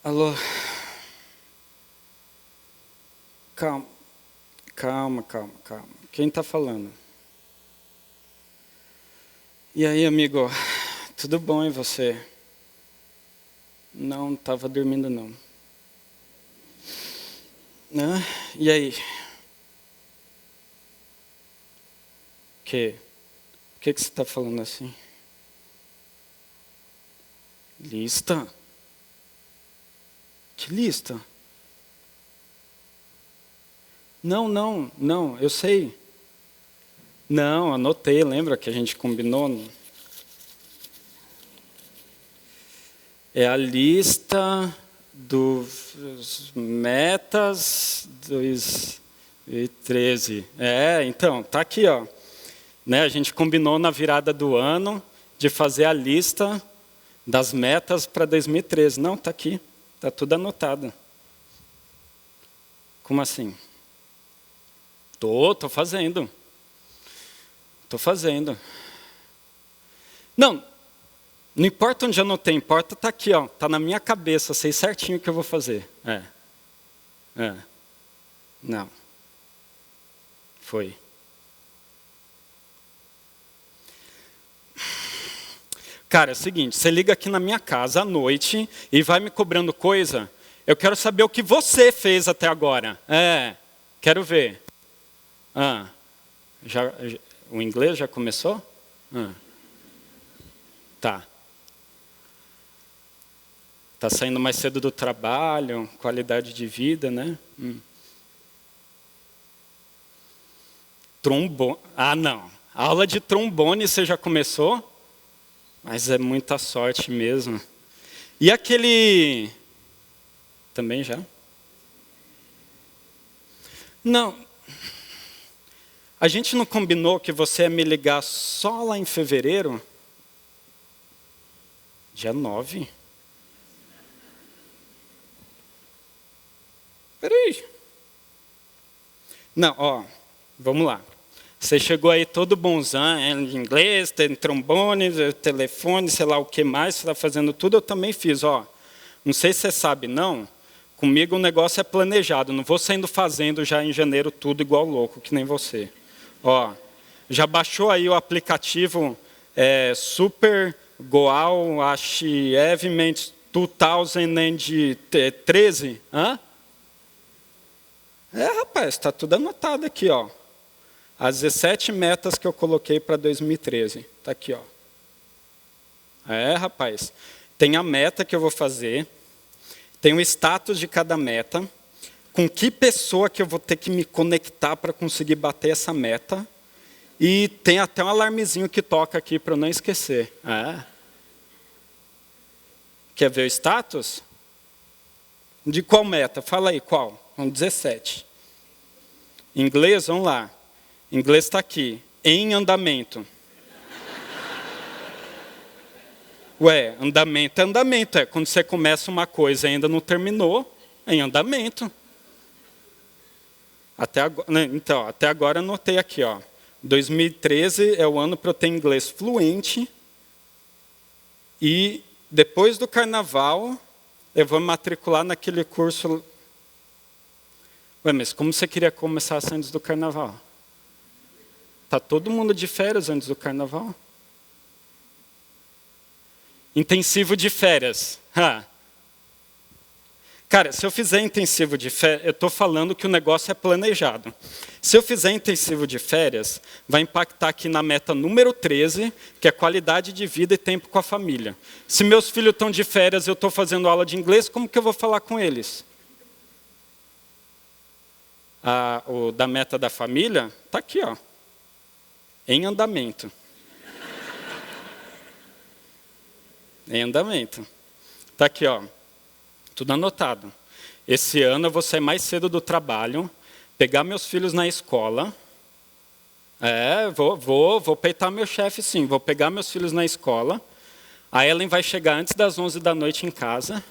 Alô? Calma, calma. Quem está falando? E aí, amigo? Tudo bom e você? Não estava dormindo, não. E aí? O que você está falando assim? Lista? Que lista? Não, eu sei. Não, anotei, lembra que a gente combinou? É a lista dos metas 2013. Então, tá aqui, ó. Né, a gente combinou na virada do ano de fazer a lista das metas para 2013. Não, tá aqui. Tá tudo anotado. Como assim? Tô fazendo. Não importa onde eu anotei, importa tá aqui, ó. Tá na minha cabeça, sei certinho o que eu vou fazer. Não. Foi. Cara, é o seguinte, você liga aqui na minha casa à noite e vai me cobrando coisa. Eu quero saber o que você fez até agora. Quero ver. O inglês já começou? Tá. Tá saindo mais cedo do trabalho, qualidade de vida, né? Trombone. Não. A aula de trombone você já começou? Mas é muita sorte mesmo. E aquele... Também já? Não. A gente não combinou que você ia me ligar só lá em fevereiro? Dia 9? Peraí. Não, ó, vamos lá. Você chegou aí todo bonzão, em inglês, tem trombone, telefone, sei lá o que mais, você está fazendo tudo, eu também fiz, ó. Não sei se você sabe, não. Comigo o negócio é planejado, não vou saindo fazendo já em janeiro tudo igual louco, que nem você. Ó, já baixou aí o aplicativo Super Goal Achievement 2013? Rapaz, está tudo anotado aqui, ó. As 17 metas que eu coloquei para 2013. Está aqui, ó. Rapaz. Tem a meta que eu vou fazer. Tem o status de cada meta. Com que pessoa que eu vou ter que me conectar para conseguir bater essa meta. E tem até um alarmezinho que toca aqui para eu não esquecer. Quer ver o status? De qual meta? Fala aí, qual? 17. Em inglês, vamos lá. Em inglês está aqui, em andamento. Andamento é andamento. É quando você começa uma coisa e ainda não terminou, é em andamento. Até agora anotei aqui, ó. 2013 é o ano para eu ter inglês fluente. E depois do carnaval, eu vou me matricular naquele curso... Mas como você queria começar antes do carnaval? Está todo mundo de férias antes do carnaval? Intensivo de férias. Cara, se eu fizer intensivo de férias, eu estou falando que o negócio é planejado. Se eu fizer intensivo de férias, vai impactar aqui na meta número 13, que é qualidade de vida e tempo com a família. Se meus filhos estão de férias e eu estou fazendo aula de inglês, como que eu vou falar com eles? O da meta da família, está aqui, ó. Em andamento. Em andamento. Está aqui, ó. Tudo anotado. Esse ano eu vou sair mais cedo do trabalho, pegar meus filhos na escola. Vou peitar meu chefe, sim. Vou pegar meus filhos na escola. A Ellen vai chegar antes das 11 da noite em casa.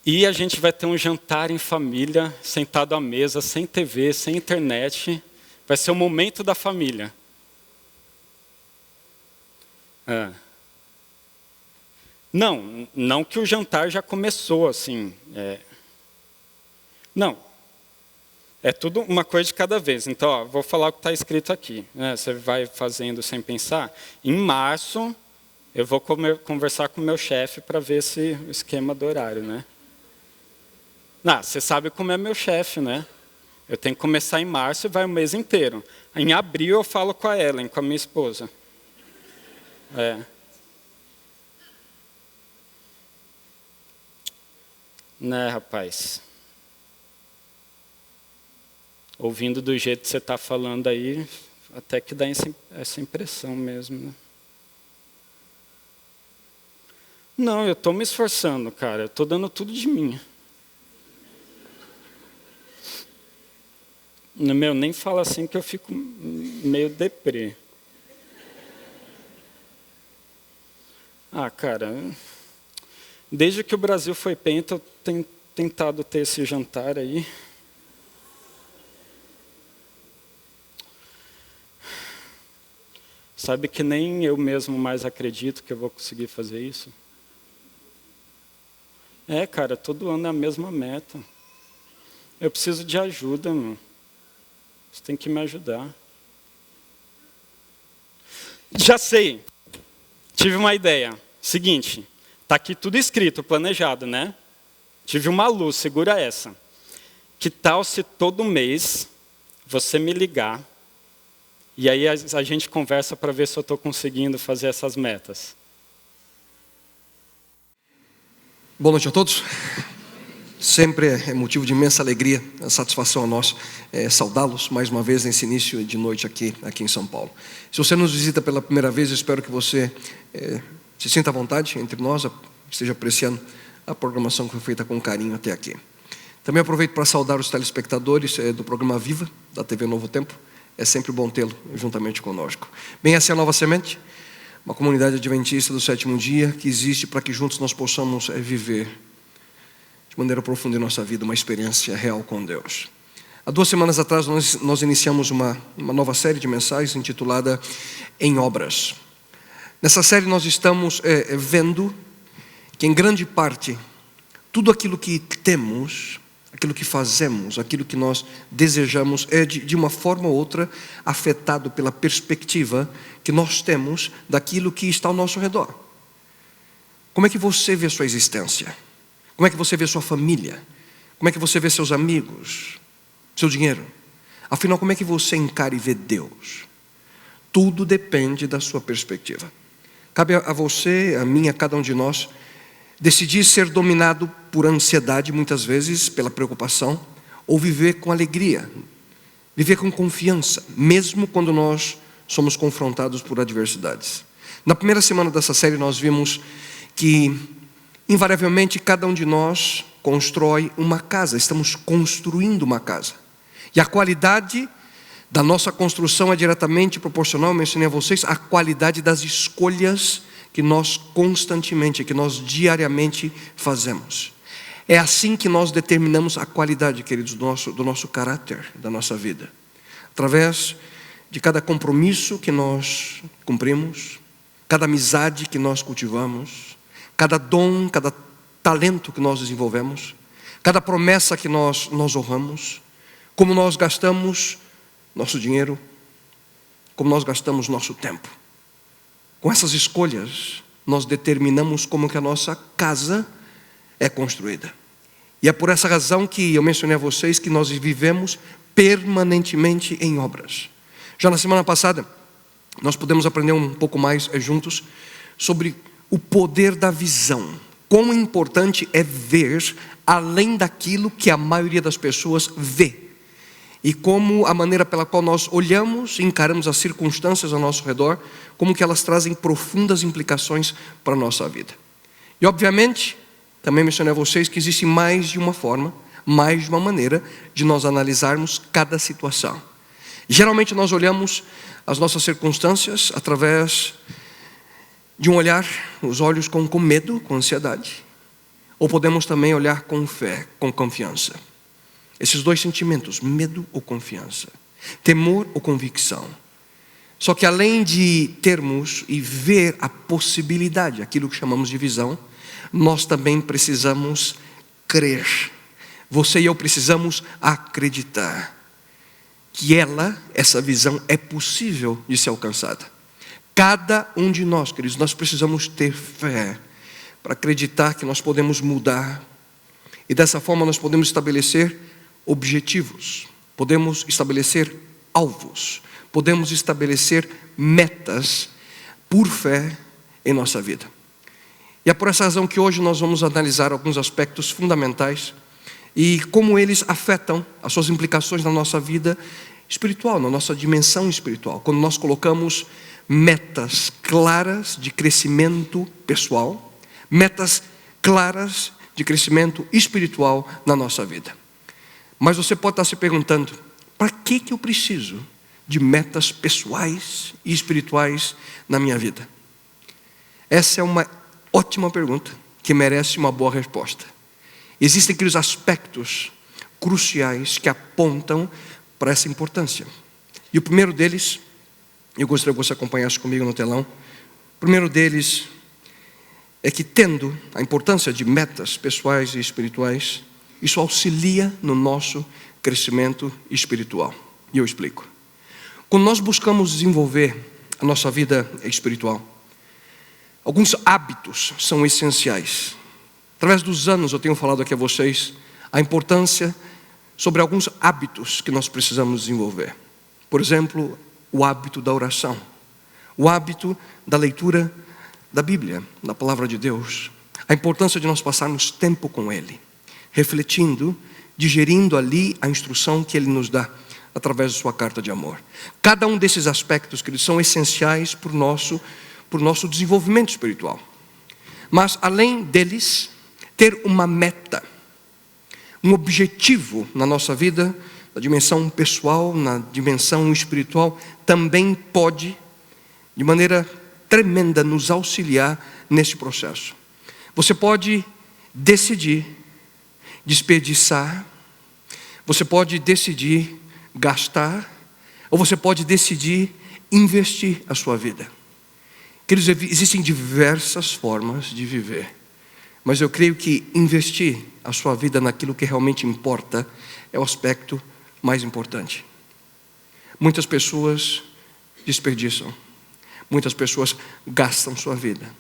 E a gente vai ter um jantar em família, sentado à mesa, sem TV, sem internet. Vai ser o momento da família. Não que o jantar já começou assim. Não. É tudo uma coisa de cada vez. Então, ó, vou falar o que está escrito aqui. Né? Você vai fazendo sem pensar. Em março, eu vou conversar com o meu chefe para ver o esquema do horário. Né? Você sabe como é meu chefe, né? Eu tenho que começar em março e vai o mês inteiro. Em abril, eu falo com a Ellen, com a minha esposa. Né, rapaz? Ouvindo do jeito que você está falando aí, até que dá essa impressão mesmo. Né? Não, eu estou me esforçando, cara. Eu estou dando tudo de mim. Nem fala assim que eu fico meio deprê. Cara, desde que o Brasil foi penta, eu tenho tentado ter esse jantar aí. Sabe que nem eu mesmo mais acredito que eu vou conseguir fazer isso? Cara, todo ano é a mesma meta. Eu preciso de ajuda, meu. Você tem que me ajudar. Já sei. Tive uma ideia. Seguinte, está aqui tudo escrito, planejado, né? Tive uma luz, segura essa. Que tal se todo mês você me ligar e aí a gente conversa para ver se eu estou conseguindo fazer essas metas? Boa noite a todos. Sempre é motivo de imensa alegria, satisfação a nós saudá-los mais uma vez nesse início de noite aqui em São Paulo. Se você nos visita pela primeira vez, eu espero que você se sinta à vontade entre nós, esteja apreciando a programação que foi feita com carinho até aqui. Também aproveito para saudar os telespectadores do programa Viva, da TV Novo Tempo. É sempre bom tê-lo juntamente conosco. Bem, essa é a Nova Semente, uma comunidade adventista do sétimo dia que existe para que juntos nós possamos viver de maneira profunda em nossa vida uma experiência real com Deus. Há 2 semanas atrás nós iniciamos uma nova série de mensagens intitulada Em Obras. Nessa série nós estamos vendo que em grande parte tudo aquilo que temos, aquilo que fazemos, aquilo que nós desejamos é de uma forma ou outra afetado pela perspectiva que nós temos daquilo que está ao nosso redor. Como é que você vê a sua existência? Como é que você vê sua família? Como é que você vê seus amigos? Seu dinheiro? Afinal, como é que você encara e vê Deus? Tudo depende da sua perspectiva. Cabe a você, a mim, a cada um de nós, decidir ser dominado por ansiedade, muitas vezes pela preocupação, ou viver com alegria, viver com confiança, mesmo quando nós somos confrontados por adversidades. Na primeira semana dessa série nós vimos que invariavelmente cada um de nós constrói uma casa, estamos construindo uma casa. E a qualidade da nossa construção é diretamente proporcional, eu mencionei a vocês, à qualidade das escolhas que nós constantemente, que nós diariamente fazemos. É assim que nós determinamos a qualidade, queridos, do nosso caráter, da nossa vida. Através de cada compromisso que nós cumprimos, cada amizade que nós cultivamos, cada dom, cada talento que nós desenvolvemos, cada promessa que nós honramos, como nós gastamos nosso dinheiro, como nós gastamos nosso tempo. Com essas escolhas, nós determinamos como que a nossa casa é construída. E é por essa razão que eu mencionei a vocês que nós vivemos permanentemente em obras. Já na semana passada, nós pudemos aprender um pouco mais juntos sobre o poder da visão. Quão importante é ver além daquilo que a maioria das pessoas vê. E como a maneira pela qual nós olhamos e encaramos as circunstâncias ao nosso redor, como que elas trazem profundas implicações para a nossa vida. E obviamente, também mencionei a vocês que existe mais de uma forma, mais de uma maneira de nós analisarmos cada situação. Geralmente nós olhamos as nossas circunstâncias através de um olhar, os olhos com medo, com ansiedade. Ou podemos também olhar com fé, com confiança. Esses dois sentimentos, medo ou confiança, temor ou convicção, Só que além de termos e ver a possibilidade, aquilo que chamamos de visão, nós também precisamos crer. Você e eu precisamos acreditar que essa visão é possível de ser alcançada. Cada um de nós, queridos, nós precisamos ter fé para acreditar que nós podemos mudar. E dessa forma nós podemos estabelecer objetivos, podemos estabelecer alvos, podemos estabelecer metas por fé em nossa vida. E é por essa razão que hoje nós vamos analisar alguns aspectos fundamentais e como eles afetam as suas implicações na nossa vida espiritual, na nossa dimensão espiritual. Quando nós colocamos metas claras de crescimento pessoal, metas claras de crescimento espiritual na nossa vida. Mas você pode estar se perguntando, para que eu preciso de metas pessoais e espirituais na minha vida? Essa é uma ótima pergunta que merece uma boa resposta. Existem aqueles aspectos cruciais que apontam para essa importância. E o primeiro deles, eu gostaria que você acompanhasse comigo no telão. O primeiro deles é que, tendo a importância de metas pessoais e espirituais, isso auxilia no nosso crescimento espiritual. E eu explico. Quando nós buscamos desenvolver a nossa vida espiritual, alguns hábitos são essenciais. Através dos anos eu tenho falado aqui a vocês a importância sobre alguns hábitos que nós precisamos desenvolver. Por exemplo, o hábito da oração, o hábito da leitura da Bíblia, da Palavra de Deus, a importância de nós passarmos tempo com Ele, refletindo, digerindo ali a instrução que Ele nos dá através da sua carta de amor. Cada um desses aspectos, que são essenciais para o nosso desenvolvimento espiritual. Mas além deles, ter uma meta, um objetivo na nossa vida, na dimensão pessoal, na dimensão espiritual, também pode, de maneira tremenda, nos auxiliar nesse processo. Você pode decidir desperdiçar, você pode decidir gastar, ou você pode decidir investir a sua vida. Queridos, existem diversas formas de viver, mas eu creio que investir a sua vida naquilo que realmente importa é o aspecto mais importante. Muitas pessoas desperdiçam, muitas pessoas gastam sua vida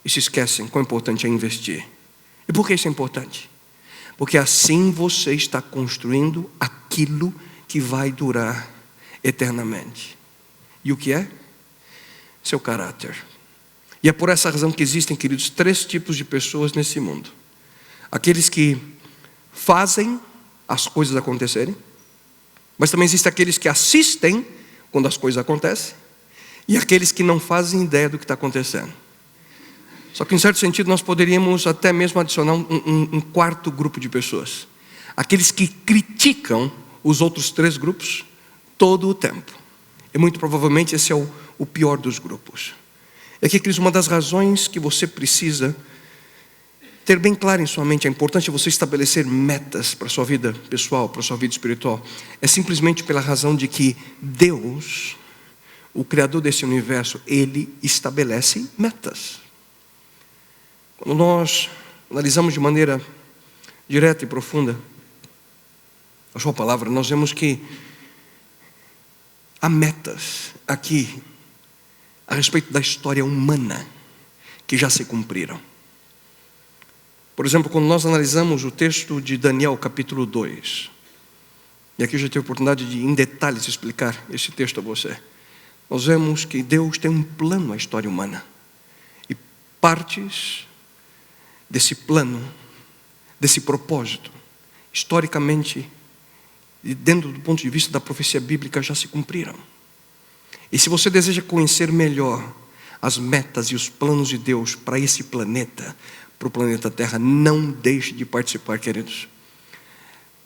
e se esquecem quão importante é investir. E por que isso é importante? Porque assim você está construindo aquilo que vai durar eternamente. E o que é? Seu caráter. E é por essa razão que existem, queridos, 3 tipos de pessoas nesse mundo. Aqueles que fazem as coisas acontecerem, mas também existem aqueles que assistem quando as coisas acontecem, e aqueles que não fazem ideia do que está acontecendo. Só que em certo sentido nós poderíamos até mesmo adicionar um quarto grupo de pessoas. Aqueles que criticam os outros 3 grupos todo o tempo. E muito provavelmente esse é o pior dos grupos. É que, queridos, uma das razões que você precisa ter bem claro em sua mente a importância de você estabelecer metas para a sua vida pessoal, para a sua vida espiritual, é simplesmente pela razão de que Deus, o Criador desse universo, Ele estabelece metas. Quando nós analisamos de maneira direta e profunda a sua palavra, nós vemos que há metas aqui a respeito da história humana que já se cumpriram. Por exemplo, quando nós analisamos o texto de Daniel, capítulo 2, e aqui eu já tive a oportunidade de, em detalhes, explicar esse texto a você, nós vemos que Deus tem um plano na história humana, e partes desse plano, desse propósito, historicamente, e dentro do ponto de vista da profecia bíblica, já se cumpriram. E se você deseja conhecer melhor as metas e os planos de Deus para esse planeta, para o planeta Terra, não deixe de participar, queridos.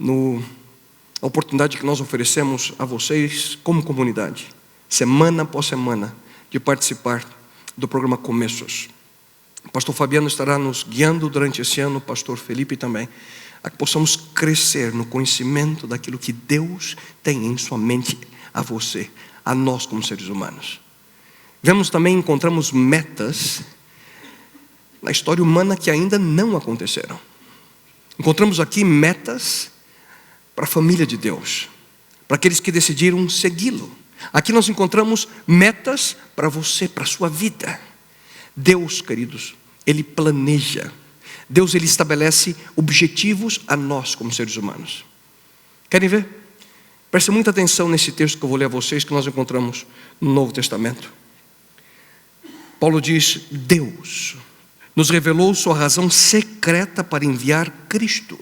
A oportunidade que nós oferecemos a vocês como comunidade, semana após semana, de participar do programa Começos. O pastor Fabiano estará nos guiando durante esse ano, o pastor Felipe também, a que possamos crescer no conhecimento daquilo que Deus tem em sua mente a você, a nós como seres humanos. Encontramos metas na história humana que ainda não aconteceram. Encontramos aqui metas para a família de Deus, para aqueles que decidiram segui-lo. Aqui nós encontramos metas para você, para a sua vida. Deus, queridos, Ele planeja. Deus, Ele estabelece objetivos a nós como seres humanos. Querem ver? Preste muita atenção nesse texto que eu vou ler a vocês, que nós encontramos no Novo Testamento. Paulo diz: Deus nos revelou sua razão secreta para enviar Cristo,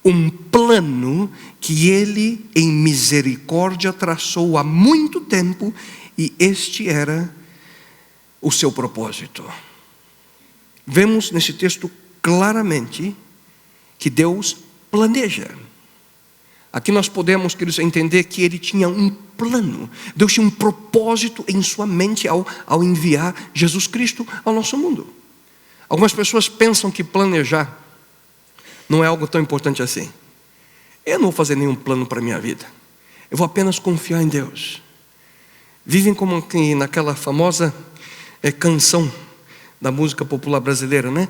um plano que Ele em misericórdia traçou há muito tempo, e este era o seu propósito. Vemos nesse texto claramente que Deus planeja. Aqui nós podemos, queridos, entender que Ele tinha um plano. Deus tinha um propósito em sua mente ao enviar Jesus Cristo ao nosso mundo. Algumas pessoas pensam que planejar não é algo tão importante assim. Eu não vou fazer nenhum plano para a minha vida. Eu vou apenas confiar em Deus. Vivem como que naquela famosa canção da música popular brasileira, né?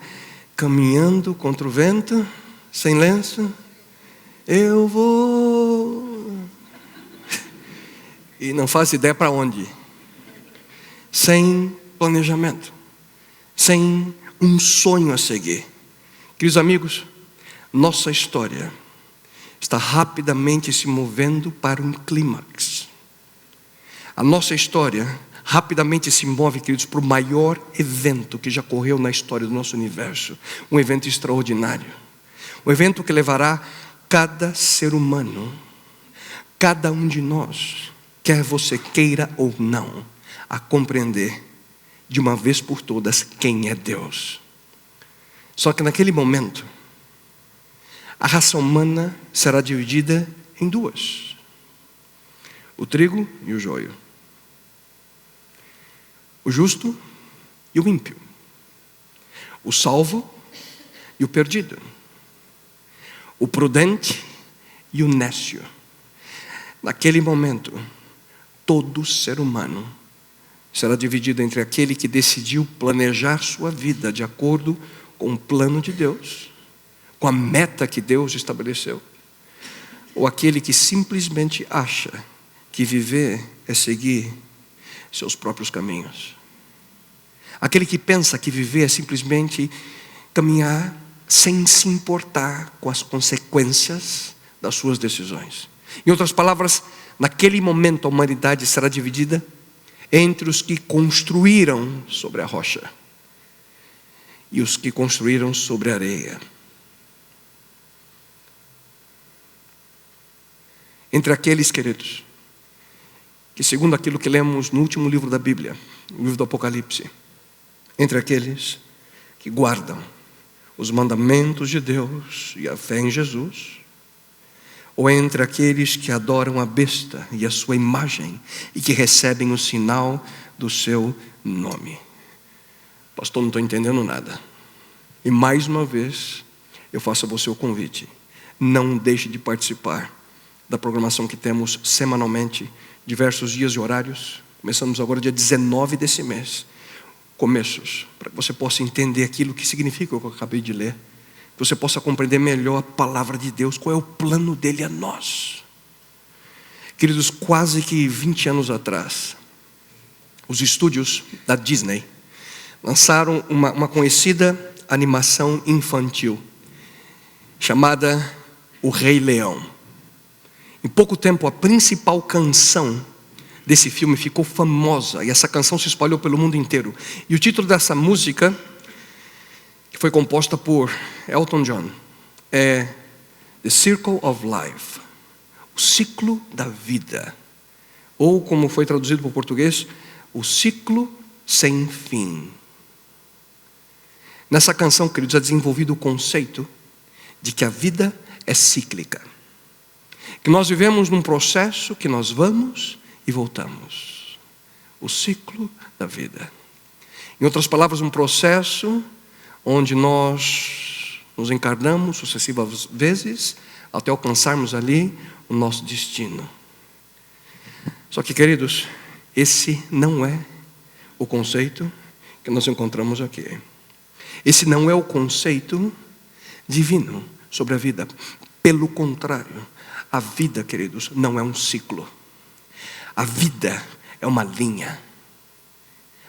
Caminhando contra o vento, sem lenço, eu vou. E não faz ideia para onde. Sem planejamento. Sem um sonho a seguir. Queridos amigos, nossa história está rapidamente se movendo para um clímax. A nossa história rapidamente se move, queridos, para o maior evento que já ocorreu na história do nosso universo. Um evento extraordinário. Um evento que levará cada ser humano, cada um de nós, quer você queira ou não, a compreender de uma vez por todas quem é Deus. Só que naquele momento, a raça humana será dividida em duas: o trigo e o joio, o justo e o ímpio, o salvo e o perdido, o prudente e o nécio. Naquele momento, todo ser humano será dividido entre aquele que decidiu planejar sua vida de acordo com o plano de Deus, com a meta que Deus estabeleceu, ou aquele que simplesmente acha que viver é seguir seus próprios caminhos. Aquele que pensa que viver é simplesmente caminhar sem se importar com as consequências das suas decisões. Em outras palavras, naquele momento a humanidade será dividida entre os que construíram sobre a rocha e os que construíram sobre a areia. Entre aqueles, queridos, que segundo aquilo que lemos no último livro da Bíblia, o livro do Apocalipse, entre aqueles que guardam os mandamentos de Deus e a fé em Jesus, ou entre aqueles que adoram a besta e a sua imagem e que recebem o sinal do seu nome. Pastor, não estou entendendo nada. E mais uma vez, eu faço a você o convite: não deixe de participar da programação que temos semanalmente, diversos dias e horários. Começamos agora dia 19 desse mês. Começos, para que você possa entender aquilo que significa o que eu acabei de ler. Que você possa compreender melhor a palavra de Deus, qual é o plano dele a nós. Queridos, quase que 20 anos atrás, os estúdios da Disney lançaram uma conhecida animação infantil chamada O Rei Leão. Em pouco tempo, a principal canção desse filme ficou famosa, e essa canção se espalhou pelo mundo inteiro. E o título dessa música, que foi composta por Elton John, é The Circle of Life, o ciclo da vida, ou como foi traduzido para o português, o ciclo sem fim. Nessa canção, queridos, é desenvolvido o conceito de que a vida é cíclica, que nós vivemos num processo que nós vamos e voltamos, o ciclo da vida. Em outras palavras, um processo onde nós nos encarnamos sucessivas vezes até alcançarmos ali o nosso destino. Só que, queridos, esse não é o conceito que nós encontramos aqui. Esse não é o conceito divino sobre a vida. Pelo contrário, a vida, queridos, não é um ciclo. A vida é uma linha.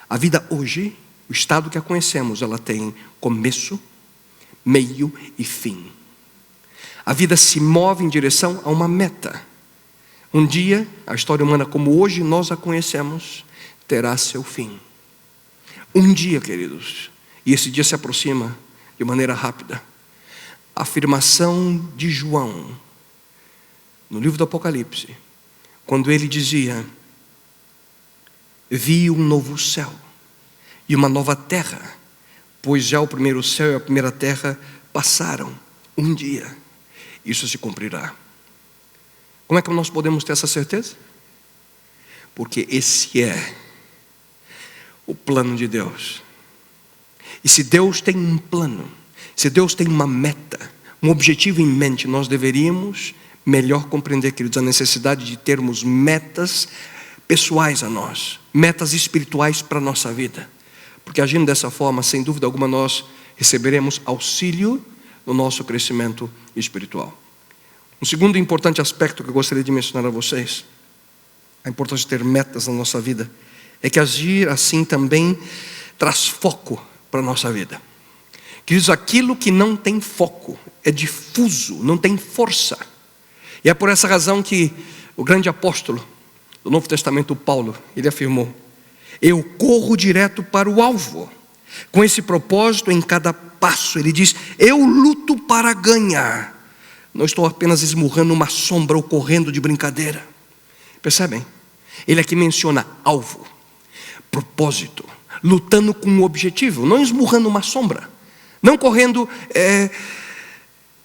A vida hoje, o estado que a conhecemos, ela tem começo, meio e fim. A vida se move em direção a uma meta. Um dia, a história humana como hoje nós a conhecemos, terá seu fim. Um dia, queridos, e esse dia se aproxima de maneira rápida. A afirmação de João, no livro do Apocalipse, quando ele dizia: vi um novo céu e uma nova terra, pois já o primeiro céu e a primeira terra passaram. Um dia isso se cumprirá. Como é que nós podemos ter essa certeza? Porque esse é o plano de Deus. E se Deus tem um plano, se Deus tem uma meta, um objetivo em mente, nós deveríamos melhor compreender, queridos, a necessidade de termos metas pessoais a nós, metas espirituais para a nossa vida. Porque agindo dessa forma, sem dúvida alguma, nós receberemos auxílio no nosso crescimento espiritual. Um segundo importante aspecto que eu gostaria de mencionar a vocês, a importância de ter metas na nossa vida, é que agir assim também traz foco para a nossa vida. Queridos, aquilo que não tem foco é difuso, não tem força. E é por essa razão que o grande apóstolo do Novo Testamento, Paulo, ele afirmou: eu corro direto para o alvo. Com esse propósito em cada passo, ele diz: eu luto para ganhar. Não estou apenas esmurrando uma sombra ou correndo de brincadeira. Percebem? Ele aqui menciona alvo, propósito, lutando com um objetivo, não esmurrando uma sombra, não correndo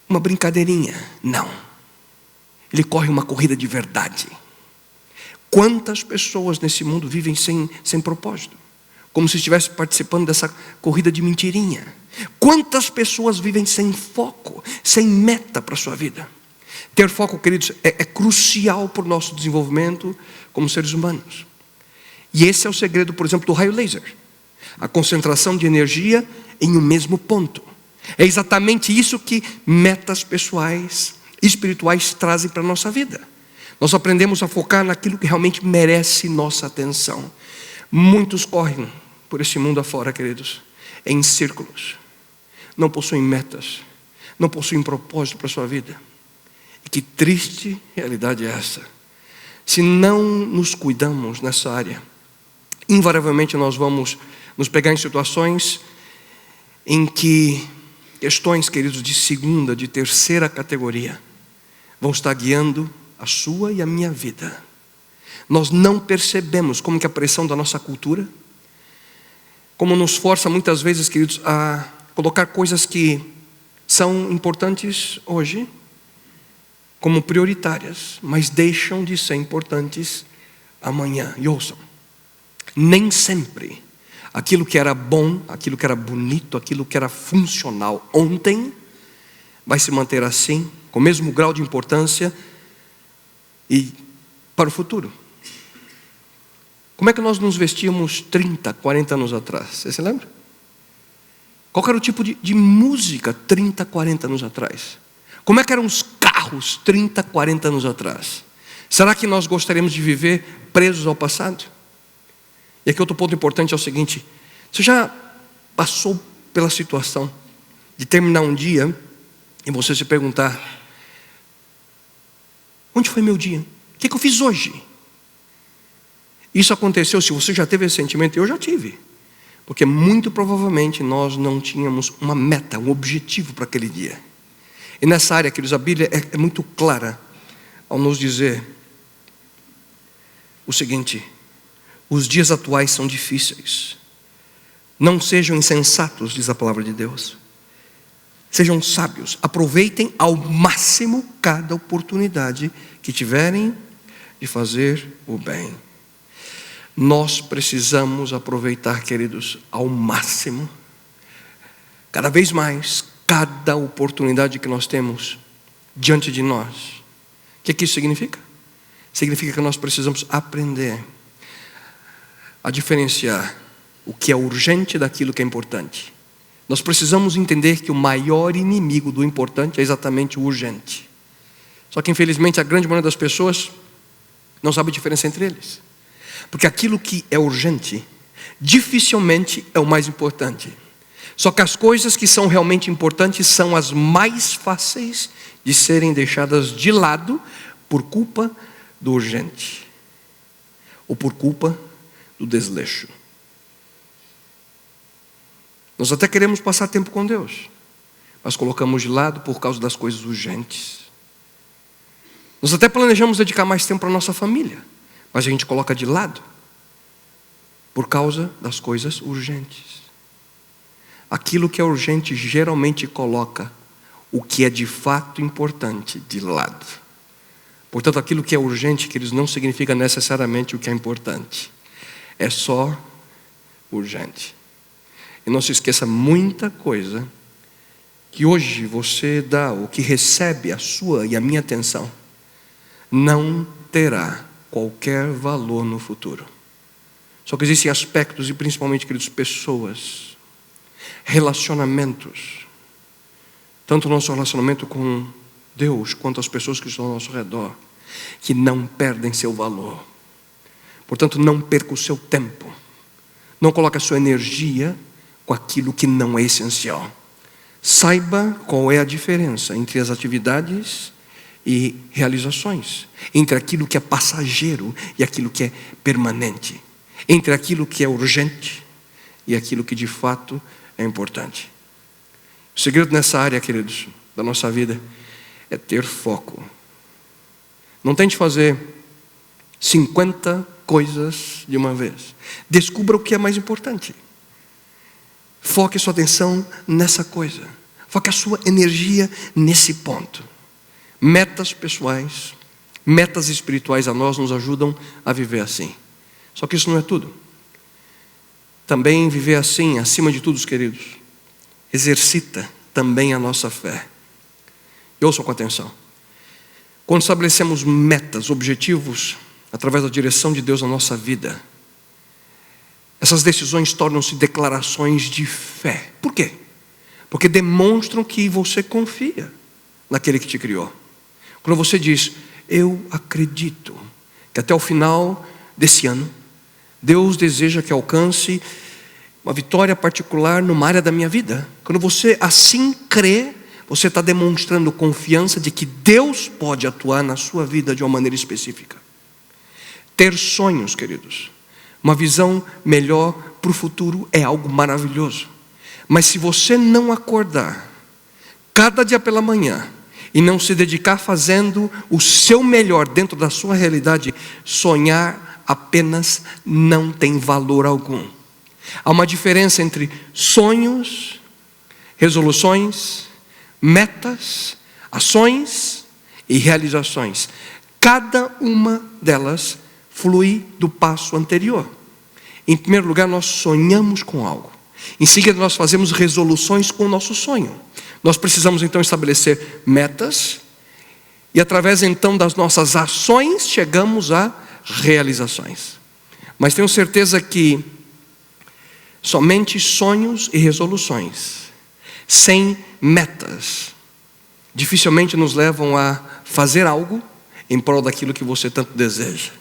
uma brincadeirinha, não. Ele corre uma corrida de verdade. Quantas pessoas nesse mundo vivem sem propósito, como se estivesse participando dessa corrida de mentirinha? Quantas pessoas vivem sem foco, sem meta para a sua vida? Ter foco, queridos, é crucial para o nosso desenvolvimento como seres humanos. E esse é o segredo, por exemplo, do raio laser. A concentração de energia em um mesmo ponto. É exatamente isso que metas pessoais, espirituais trazem para a nossa vida. Nós aprendemos a focar naquilo que realmente merece nossa atenção. Muitos correm por esse mundo afora, queridos, em círculos. Não possuem metas, não possuem propósito para a sua vida. E que triste realidade é essa. Se não nos cuidamos nessa área, invariavelmente nós vamos nos pegar em situações em que questões, queridos, de segunda, de terceira categoria vão estar guiando a sua e a minha vida. Nós não percebemos como que a pressão da nossa cultura, como nos força muitas vezes, queridos, a colocar coisas que são importantes hoje como prioritárias, mas deixam de ser importantes amanhã. E ouçam, nem sempre aquilo que era bom, aquilo que era bonito, aquilo que era funcional ontem vai se manter assim, com o mesmo grau de importância e para o futuro. Como é que nós nos vestíamos 30, 40 anos atrás? Você se lembra? Qual era o tipo de música 30, 40 anos atrás? Como é que eram os carros 30, 40 anos atrás? Será que nós gostaríamos de viver presos ao passado? E aqui outro ponto importante é o seguinte: você já passou pela situação de terminar um dia e você se perguntar: onde foi meu dia? O que eu fiz hoje? Isso aconteceu, se você já teve esse sentimento, eu já tive. Porque muito provavelmente nós não tínhamos uma meta, um objetivo para aquele dia. E nessa área, queridos, a Bíblia é muito clara ao nos dizer o seguinte: os dias atuais são difíceis. Não sejam insensatos, diz a palavra de Deus. Sejam sábios, aproveitem ao máximo cada oportunidade que tiverem de fazer o bem. Nós precisamos aproveitar, queridos, ao máximo, cada vez mais, cada oportunidade que nós temos diante de nós. O que isso significa? significa que nós precisamos aprender a diferenciar o que é urgente daquilo que é importante. Nós precisamos entender que o maior inimigo do importante é exatamente o urgente. Só que infelizmente a grande maioria das pessoas não sabe a diferença entre eles. Porque aquilo que é urgente dificilmente é o mais importante. Só que as coisas que são realmente importantes são as mais fáceis de serem deixadas de lado por culpa do urgente, ou por culpa do desleixo. Nós até queremos passar tempo com Deus, mas colocamos de lado por causa das coisas urgentes. Nós até planejamos dedicar mais tempo para a nossa família, mas a gente coloca de lado por causa das coisas urgentes. Aquilo que é urgente geralmente coloca o que é de fato importante de lado. Portanto, aquilo que é urgente, queridos, não significa necessariamente o que é importante. É só urgente. E não se esqueça, muita coisa que hoje você dá, ou que recebe a sua e a minha atenção, não terá qualquer valor no futuro. Só que existem aspectos, e principalmente, queridos, pessoas, relacionamentos, tanto o nosso relacionamento com Deus, quanto as pessoas que estão ao nosso redor, que não perdem seu valor. Portanto, não perca o seu tempo. Não coloque a sua energia com aquilo que não é essencial. Saiba qual é a diferença entre as atividades e realizações, entre aquilo que é passageiro e aquilo que é permanente, entre aquilo que é urgente e aquilo que de fato é importante. O segredo nessa área, queridos, da nossa vida é ter foco. Não tente fazer 50 coisas de uma vez. Descubra o que é mais importante. Foque sua atenção nessa coisa. Foque a sua energia nesse ponto. Metas pessoais, metas espirituais a nós nos ajudam a viver assim. Só que isso não é tudo. Também viver assim, acima de tudo, queridos, exercita também a nossa fé. E ouçam com atenção. Quando estabelecemos metas, objetivos, através da direção de Deus na nossa vida, essas decisões tornam-se declarações de fé. Por quê? Porque demonstram que você confia naquele que te criou. Quando você diz, eu acredito que até o final desse ano, Deus deseja que alcance uma vitória particular numa área da minha vida. Quando você assim crê, você está demonstrando confiança de que Deus pode atuar na sua vida de uma maneira específica. Ter sonhos, queridos, uma visão melhor para o futuro é algo maravilhoso. Mas se você não acordar cada dia pela manhã e não se dedicar fazendo o seu melhor dentro da sua realidade, sonhar apenas não tem valor algum. Há uma diferença entre sonhos, resoluções, metas, ações e realizações. Cada uma delas flui do passo anterior. Em primeiro lugar, nós sonhamos com algo. Em seguida, nós fazemos resoluções com o nosso sonho. Nós precisamos então estabelecer metas e através então das nossas ações chegamos a realizações. Mas tenho certeza que somente sonhos e resoluções, sem metas, dificilmente nos levam a fazer algo em prol daquilo que você tanto deseja.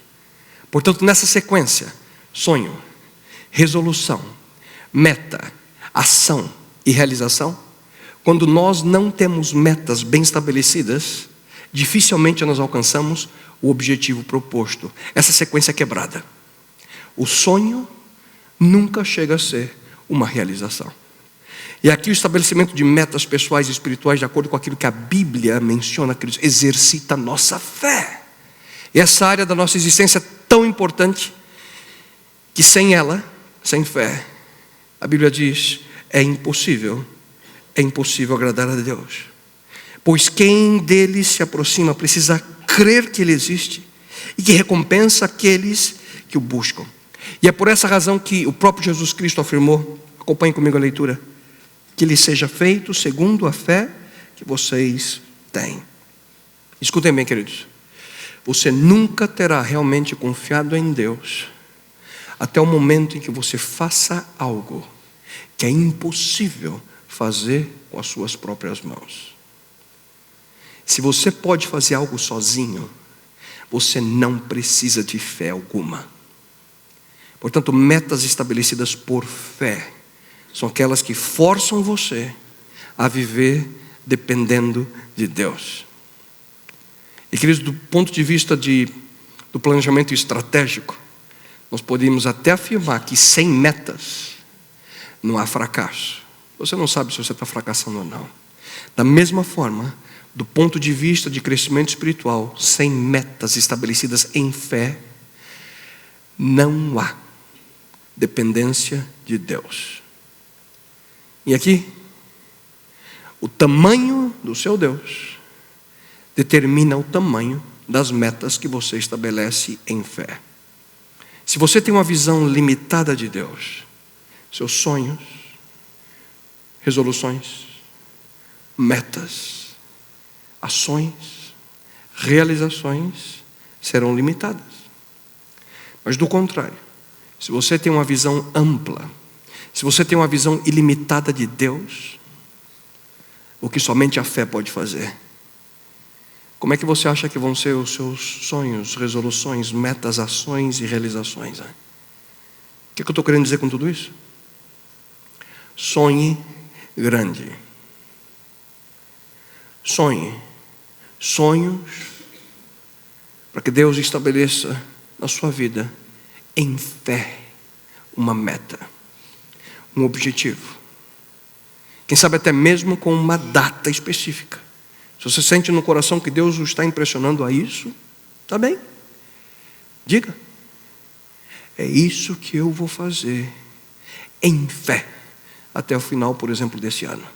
Portanto, nessa sequência, sonho, resolução, meta, ação e realização, quando nós não temos metas bem estabelecidas, dificilmente nós alcançamos o objetivo proposto. Essa sequência é quebrada. O sonho nunca chega a ser uma realização. E aqui o estabelecimento de metas pessoais e espirituais, de acordo com aquilo que a Bíblia menciona, queridos, exercita a nossa fé. E essa área da nossa existência é tão importante que sem ela, sem fé, a Bíblia diz, é impossível agradar a Deus. Pois quem dele se aproxima precisa crer que ele existe e que recompensa aqueles que o buscam. E é por essa razão que o próprio Jesus Cristo afirmou, acompanhem comigo a leitura, que lhe seja feito segundo a fé que vocês têm. Escutem bem, queridos. você nunca terá realmente confiado em Deus até o momento em que você faça algo que é impossível fazer com as suas próprias mãos. Se você pode fazer algo sozinho, você não precisa de fé alguma. Portanto, metas estabelecidas por fé são aquelas que forçam você a viver dependendo de Deus. E queridos, do ponto de vista do planejamento estratégico, nós podemos até afirmar que sem metas não há fracasso. Você não sabe se você está fracassando ou não. Da mesma forma, do ponto de vista de crescimento espiritual, sem metas estabelecidas em fé, não há dependência de Deus. E aqui, o tamanho do seu Deus determina o tamanho das metas que você estabelece em fé. Se você tem uma visão limitada de Deus, seus sonhos, resoluções, metas, ações, realizações serão limitadas. Mas do contrário, se você tem uma visão ampla, se você tem uma visão ilimitada de Deus, o que somente a fé pode fazer, como é que você acha que vão ser os seus sonhos, resoluções, metas, ações e realizações? O que eu estou querendo dizer com tudo isso? Sonhe grande. Sonhe sonhos para que Deus estabeleça na sua vida, em fé, uma meta, um objetivo. Quem sabe até mesmo com uma data específica. Se você sente no coração que Deus o está impressionando a isso, está bem. Diga. É isso que eu vou fazer em fé até o final, por exemplo, desse ano.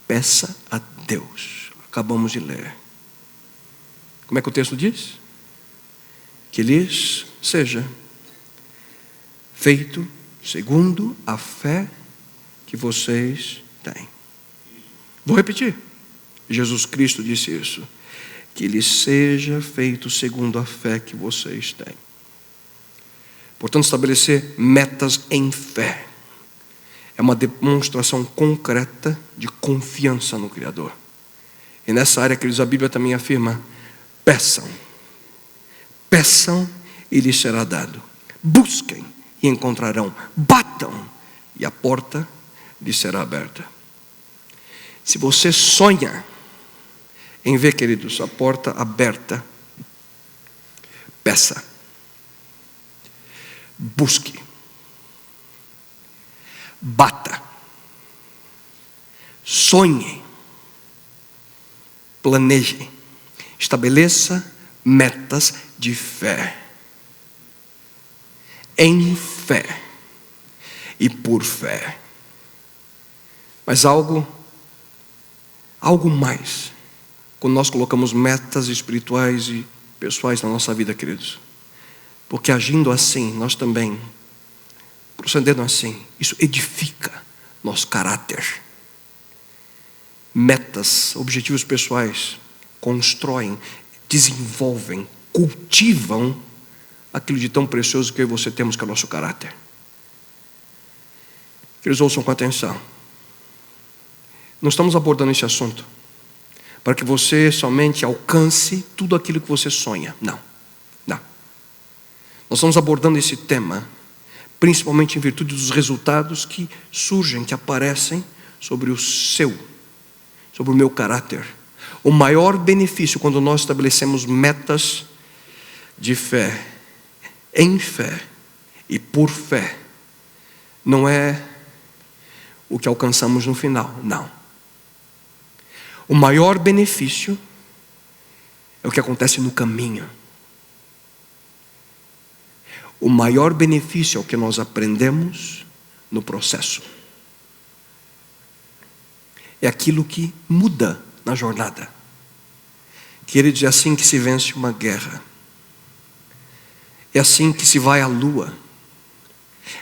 Peça a Deus. Acabamos de ler. Como é que o texto diz? Que lhes seja feito segundo a fé que vocês têm. Vou repetir. Jesus Cristo disse isso. Que lhes seja feito segundo a fé que vocês têm. Portanto, estabelecer metas em fé é uma demonstração concreta de confiança no Criador. E nessa área, queridos, a Bíblia também afirma: peçam e lhes será dado, busquem e encontrarão, batam e a porta lhes será aberta. Se você sonha em ver, queridos, a porta aberta, peça, busque, bata, sonhe, planeje, estabeleça metas de fé, em fé e por fé. Mas algo mais, quando nós colocamos metas espirituais e pessoais na nossa vida, queridos, porque agindo assim, nós também, procedendo assim, isso edifica nosso caráter. Metas, objetivos pessoais, constroem, desenvolvem, cultivam aquilo de tão precioso que eu e você temos, que é o nosso caráter. Queridos, ouçam com atenção. Não estamos abordando esse assunto para que você somente alcance tudo aquilo que você sonha. Não. Nós estamos abordando esse tema principalmente em virtude dos resultados que surgem, que aparecem sobre sobre o meu caráter. O maior benefício quando nós estabelecemos metas de fé, em fé e por fé, não é o que alcançamos no final, não. O maior benefício é o que acontece no caminho. O maior benefício é o que nós aprendemos no processo. É aquilo que muda na jornada. Queridos, é assim que se vence uma guerra. É assim que se vai à lua.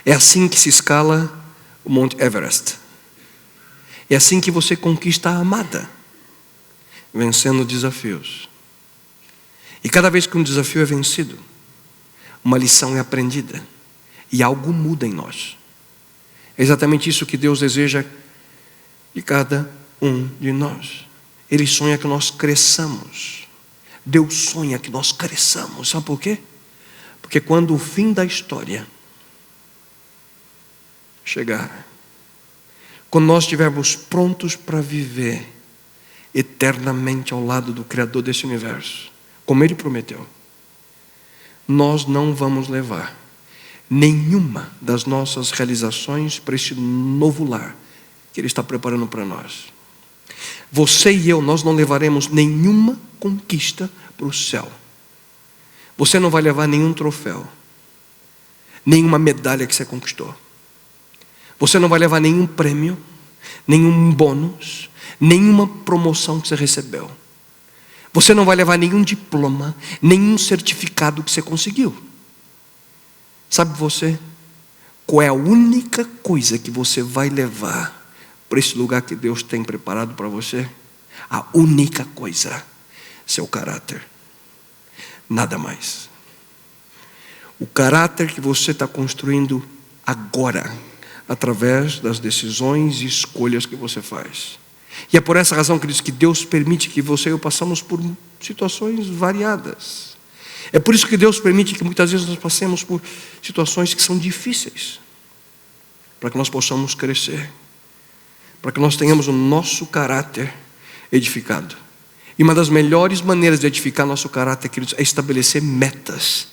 É assim que se escala o Monte Everest. É assim que você conquista a amada, vencendo desafios. E cada vez que um desafio é vencido, uma lição é aprendida e algo muda em nós. É exatamente isso que Deus deseja de cada um de nós. Ele sonha que nós cresçamos. Deus sonha que nós cresçamos. Sabe por quê? Porque quando o fim da história chegar, quando nós estivermos prontos para viver eternamente ao lado do Criador desse universo, como Ele prometeu, nós não vamos levar nenhuma das nossas realizações para este novo lar que Ele está preparando para nós. Você e eu, nós não levaremos nenhuma conquista para o céu. Você não vai levar nenhum troféu, nenhuma medalha que você conquistou. Você não vai levar nenhum prêmio, nenhum bônus, nenhuma promoção que você recebeu. Você não vai levar nenhum diploma, nenhum certificado que você conseguiu. Sabe você, qual é a única coisa que você vai levar para esse lugar que Deus tem preparado para você? A única coisa, seu caráter. Nada mais. O caráter que você está construindo agora, através das decisões e escolhas que você faz. E é por essa razão que diz que Deus permite que você e eu passamos por situações variadas. É por isso que Deus permite que muitas vezes nós passemos por situações que são difíceis, para que nós possamos crescer, para que nós tenhamos o nosso caráter edificado. E uma das melhores maneiras de edificar nosso caráter, queridos, é estabelecer metas,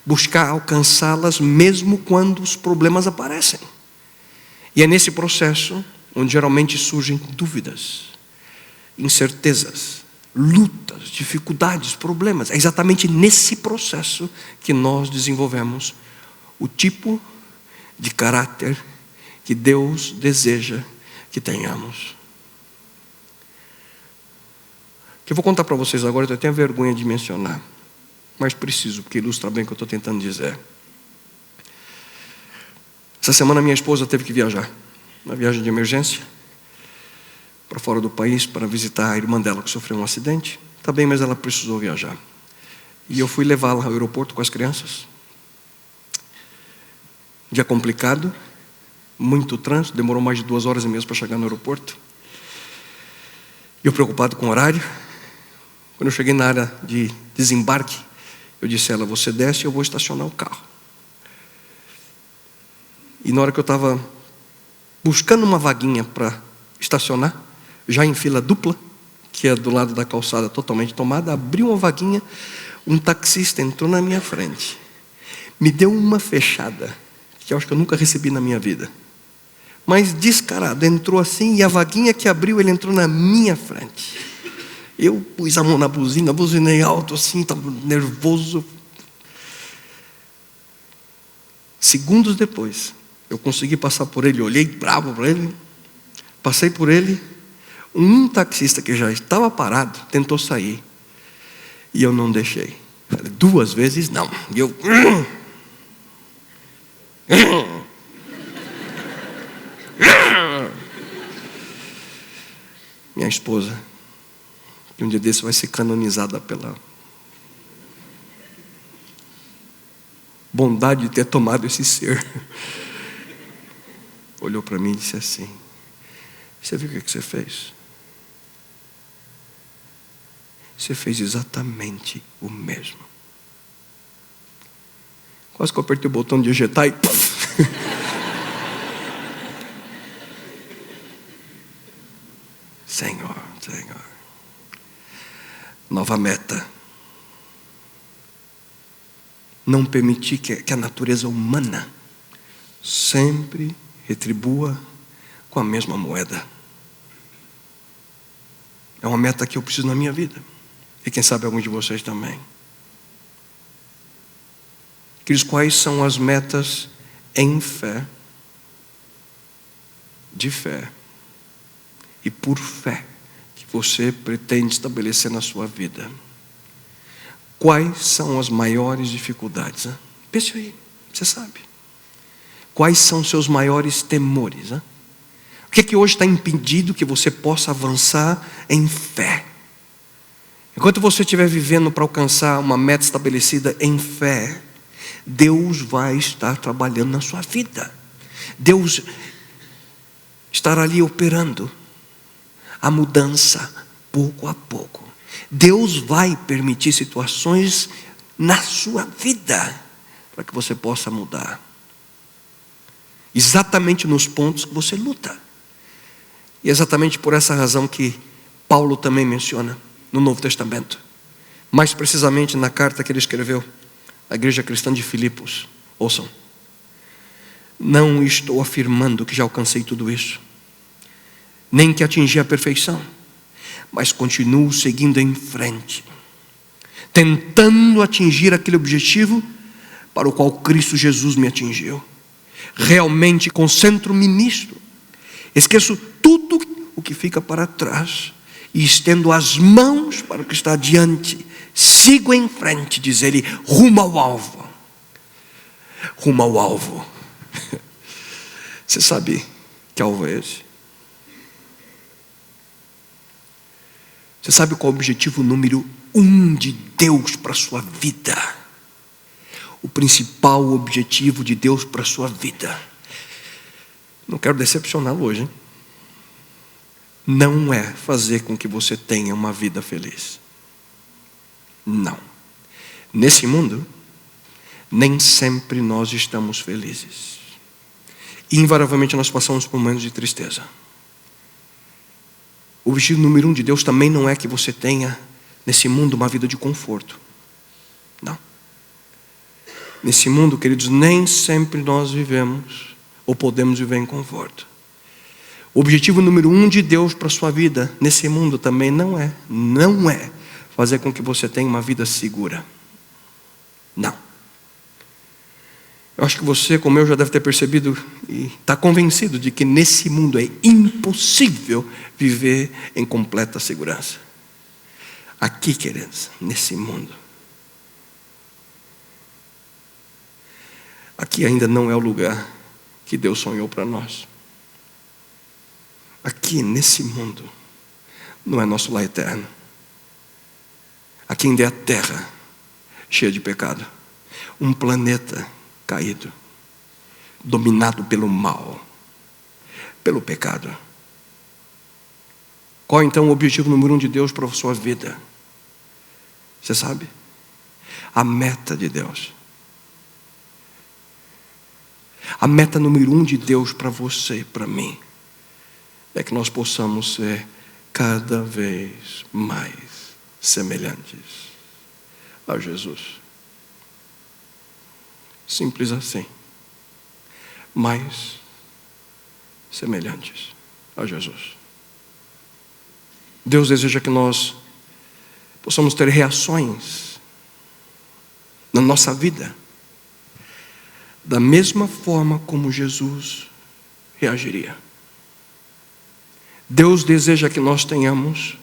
buscar alcançá-las mesmo quando os problemas aparecem. E é nesse processo onde geralmente surgem dúvidas, incertezas, lutas, dificuldades, problemas. É exatamente nesse processo que nós desenvolvemos o tipo de caráter que Deus deseja que tenhamos. O que eu vou contar para vocês agora, eu tenho vergonha de mencionar, mas preciso, porque ilustra bem o que eu estou tentando dizer. Essa semana minha esposa teve que viajar, uma viagem de emergência, para fora do país, para visitar a irmã dela que sofreu um acidente. Está bem, mas ela precisou viajar. E eu fui levá-la ao aeroporto com as crianças. Dia complicado, muito trânsito, demorou mais de 2 horas e meia para chegar no aeroporto. E eu preocupado com o horário. Quando eu cheguei na área de desembarque, eu disse a ela: você desce e eu vou estacionar o carro. E na hora que eu estava buscando uma vaguinha para estacionar, já em fila dupla, que é do lado da calçada totalmente tomada, abriu uma vaguinha, um taxista entrou na minha frente, me deu uma fechada, que eu acho que eu nunca recebi na minha vida. Mas descarado, entrou assim, e a vaguinha que abriu, ele entrou na minha frente. Eu pus a mão na buzina, buzinei alto assim, estava nervoso. Segundos depois, eu consegui passar por ele, olhei bravo para ele, passei por ele. Um taxista que já estava parado tentou sair, e eu não deixei. Falei, 2 vezes não. E eu... Minha esposa, que um dia desse vai ser canonizada pela bondade de ter tomado esse ser, olhou para mim e disse assim: você viu o que você fez? Você fez exatamente o mesmo. Quase que eu apertei o botão de ejetar e... Senhor, nova meta. Não permitir que a natureza humana sempre retribua com a mesma moeda. É uma meta que eu preciso na minha vida. E quem sabe alguns de vocês também. Queridos, quais são as metas em fé, de fé e por fé que você pretende estabelecer na sua vida? Quais são as maiores dificuldades? Hein? Pense aí, você sabe. Quais são os seus maiores temores? Hein? O que é que hoje está impedindo que você possa avançar em fé? Enquanto você estiver vivendo para alcançar uma meta estabelecida em fé, Deus vai estar trabalhando na sua vida. Deus estará ali operando a mudança pouco a pouco. Deus vai permitir situações na sua vida para que você possa mudar. Exatamente nos pontos que você luta. E é exatamente por essa razão que Paulo também menciona no Novo Testamento. Mais precisamente na carta que ele escreveu à igreja cristã de Filipos. Ouçam. Não estou afirmando que já alcancei tudo isso, nem que atingi a perfeição, mas continuo seguindo em frente, tentando atingir aquele objetivo para o qual Cristo Jesus me atingiu. Realmente concentro-me nisto, esqueço tudo o que fica para trás e estendo as mãos para o que está adiante. Sigo em frente, diz ele, rumo ao alvo. Rumo ao alvo. Você sabe que alvo é esse? Você sabe qual é o objetivo número 1 de Deus para a sua vida? O principal objetivo de Deus para a sua vida. Não quero decepcioná-lo hoje, hein? Não é fazer com que você tenha uma vida feliz. Não. Nesse mundo, nem sempre nós estamos felizes. Invariavelmente nós passamos por momentos de tristeza. O objetivo número 1 de Deus também não é que você tenha nesse mundo uma vida de conforto. Não. Nesse mundo, queridos, nem sempre nós vivemos ou podemos viver em conforto. O objetivo número 1 de Deus para a sua vida nesse mundo também não é fazer com que você tenha uma vida segura. Não. Eu acho que você, como eu, já deve ter percebido e está convencido de que nesse mundo é impossível viver em completa segurança. Aqui, queridos, nesse mundo. Aqui ainda não é o lugar que Deus sonhou para nós. Aqui, nesse mundo, não é nosso lar eterno. Aqui ainda é a terra cheia de pecado. Um planeta caído, dominado pelo mal, pelo pecado. Qual então o objetivo número 1 de Deus para a sua vida? Você sabe? A meta de Deus. A meta número 1 de Deus para você e para mim é que nós possamos ser cada vez mais semelhantes a Jesus. Simples assim. Mais semelhantes a Jesus. Deus deseja que nós possamos ter reações na nossa vida da mesma forma como Jesus reagiria. Deus deseja que nós tenhamos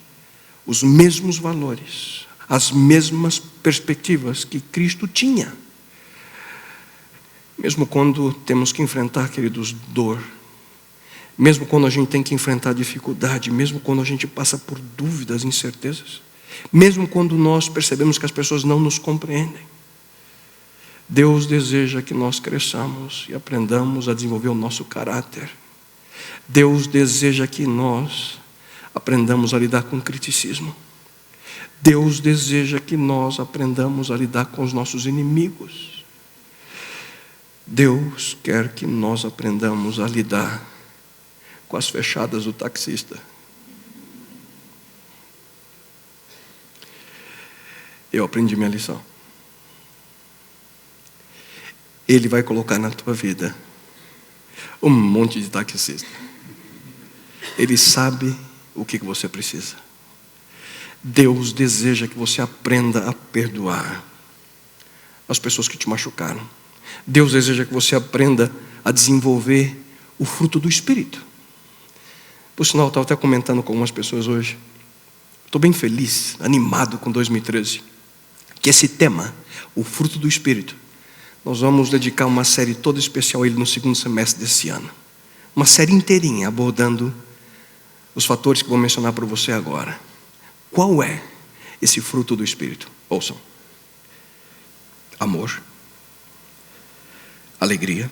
os mesmos valores, as mesmas perspectivas que Cristo tinha. Mesmo quando temos que enfrentar, queridos, dor, mesmo quando a gente tem que enfrentar dificuldade, mesmo quando a gente passa por dúvidas, incertezas, mesmo quando nós percebemos que as pessoas não nos compreendem, Deus deseja que nós cresçamos e aprendamos a desenvolver o nosso caráter. Deus deseja que nós aprendamos a lidar com o criticismo. Deus deseja que nós aprendamos a lidar com os nossos inimigos. Deus quer que nós aprendamos a lidar com as fechadas do taxista. Eu aprendi minha lição. Ele vai colocar na tua vida um monte de taxista. Ele sabe o que você precisa. Deus deseja que você aprenda a perdoar as pessoas que te machucaram. Deus deseja que você aprenda a desenvolver o fruto do Espírito. Por sinal, eu estava até comentando com algumas pessoas hoje. Estou bem feliz, animado com 2013. Que esse tema, o fruto do Espírito, nós vamos dedicar uma série toda especial a ele no segundo semestre desse ano. Uma série inteirinha abordando os fatores que vou mencionar para você agora. Qual é esse fruto do Espírito. Ouçam: amor, alegria,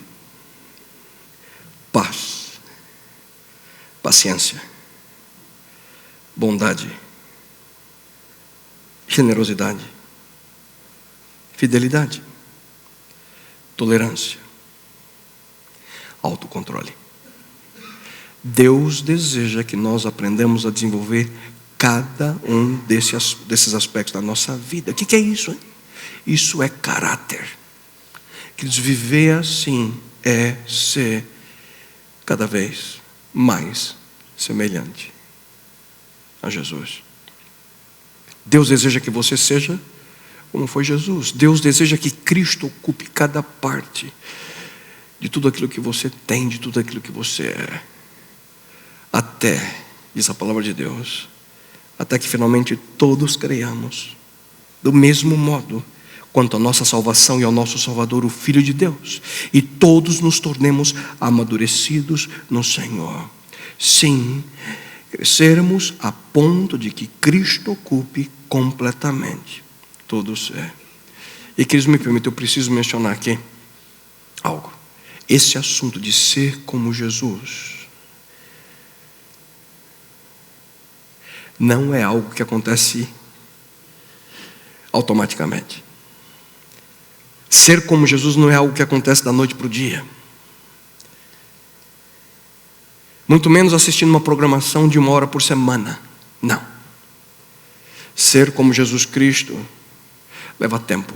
paz, paciência, bondade, generosidade, fidelidade, tolerância, autocontrole. Deus deseja que nós aprendamos a desenvolver cada um desses aspectos da nossa vida. O que é isso, hein? Isso é caráter. Queridos, viver assim é ser cada vez mais semelhante a Jesus. Deus deseja que você seja como foi Jesus. Deus deseja que Cristo ocupe cada parte de tudo aquilo que você tem, de tudo aquilo que você é. Até, diz a palavra de Deus, até que finalmente todos creiamos do mesmo modo quanto a nossa salvação e ao nosso Salvador, o Filho de Deus, e todos nos tornemos amadurecidos no Senhor. Sim, crescermos a ponto de que Cristo ocupe completamente todo o ser. E queridos, me permitam, eu preciso mencionar aqui algo. Esse assunto de ser como Jesus não é algo que acontece automaticamente. Ser como Jesus não é algo que acontece da noite para o dia. Muito menos assistindo uma programação de 1 hora por semana. Não. Ser como Jesus Cristo leva tempo.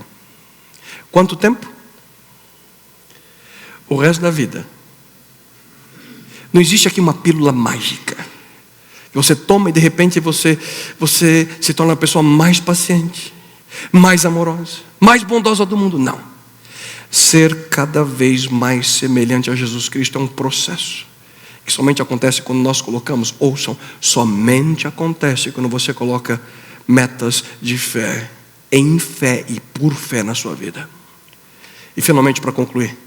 Quanto tempo? O resto da vida. Não existe aqui uma pílula mágica. Você toma e de repente você se torna a pessoa mais paciente, mais amorosa, mais bondosa do mundo. Não. Ser cada vez mais semelhante a Jesus Cristo é um processo que somente acontece quando nós colocamos, ouçam, somente acontece quando você coloca metas de fé, em fé e por fé na sua vida. E finalmente, para concluir,